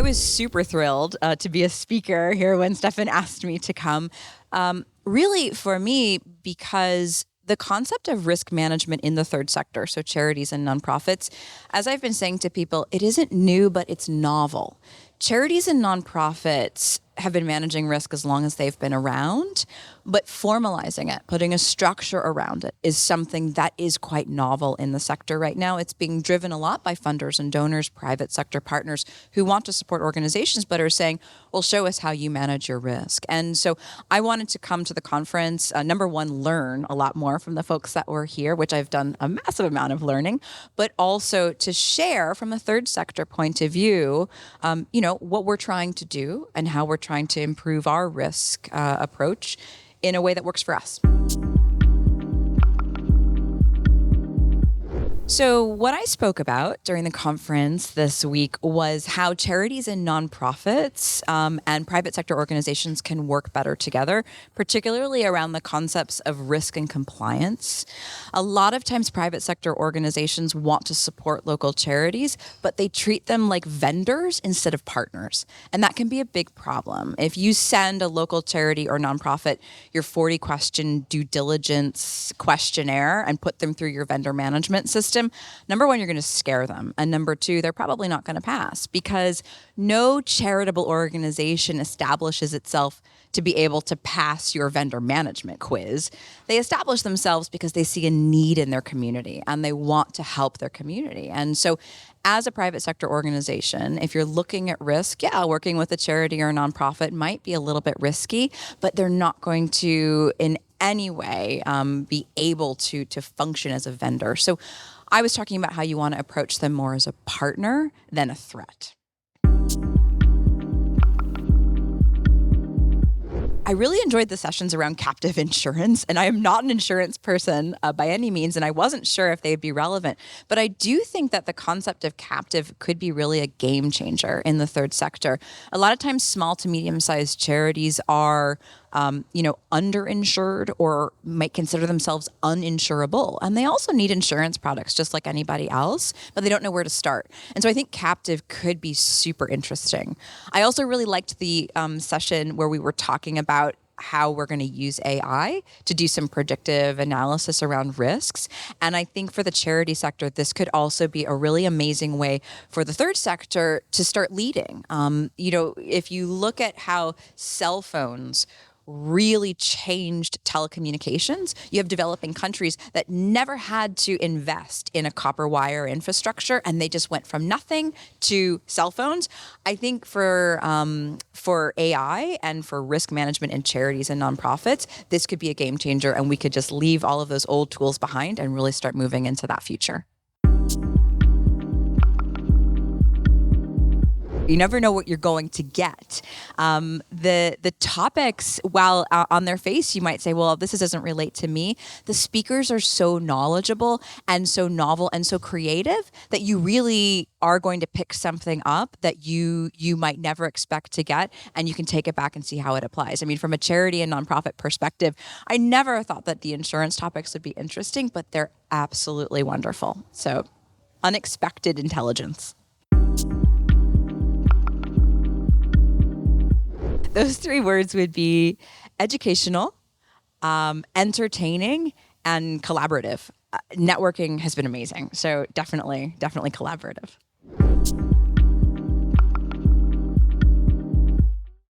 was super thrilled to be a speaker here when Stefan asked me to come. Really, for me, because the concept of risk management in the third sector, so charities and nonprofits, as I've been saying to people, it isn't new, but it's novel. Charities and nonprofits have been managing risk as long as they've been around, but formalizing it, putting a structure around it, is something that is quite novel in the sector right now. It's being driven a lot by funders and donors, private sector partners who want to support organizations but are saying, well, show us how you manage your risk. And so I wanted to come to the conference, number one, learn a lot more from the folks that were here, which I've done a massive amount of learning, but also to share from a third sector point of view, what we're trying to do and how we're trying to improve our risk approach in a way that works for us. So what I spoke about during the conference this week was how charities and nonprofits and private sector organizations can work better together, particularly around the concepts of risk and compliance. A lot of times private sector organizations want to support local charities, but they treat them like vendors instead of partners. And that can be a big problem. If you send a local charity or nonprofit your 40-question due diligence questionnaire and put them through your vendor management system, number one, you're going to scare them. And number two, they're probably not going to pass because no charitable organization establishes itself to be able to pass your vendor management quiz. They establish themselves because they see a need in their community and they want to help their community. And so as a private sector organization, if you're looking at risk, working with a charity or a nonprofit might be a little bit risky, but they're not going to in any way be able to function as a vendor. So I was talking about how you want to approach them more as a partner than a threat. I really enjoyed the sessions around captive insurance, and I am not an insurance person by any means, and I wasn't sure if they'd be relevant. But I do think that the concept of captive could be really a game changer in the third sector. A lot of times, small to medium-sized charities are underinsured or might consider themselves uninsurable. And they also need insurance products just like anybody else, but they don't know where to start. And so I think captive could be super interesting. I also really liked the session where we were talking about how we're going to use AI to do some predictive analysis around risks. And I think for the charity sector, this could also be a really amazing way for the third sector to start leading. If you look at how cell phones really changed telecommunications. You have developing countries that never had to invest in a copper wire infrastructure, and they just went from nothing to cell phones. I think for AI and for risk management in charities and nonprofits, this could be a game changer, and we could just leave all of those old tools behind and really start moving into that future. You never know what you're going to get. The topics, while on their face, you might say, well, this doesn't relate to me. The speakers are so knowledgeable and so novel and so creative that you really are going to pick something up that you might never expect to get, and you can take it back and see how it applies. I mean, from a charity and nonprofit perspective, I never thought that the insurance topics would be interesting, but they're absolutely wonderful. So, unexpected intelligence. Those three words would be educational, entertaining, and collaborative. Networking has been amazing. So definitely collaborative.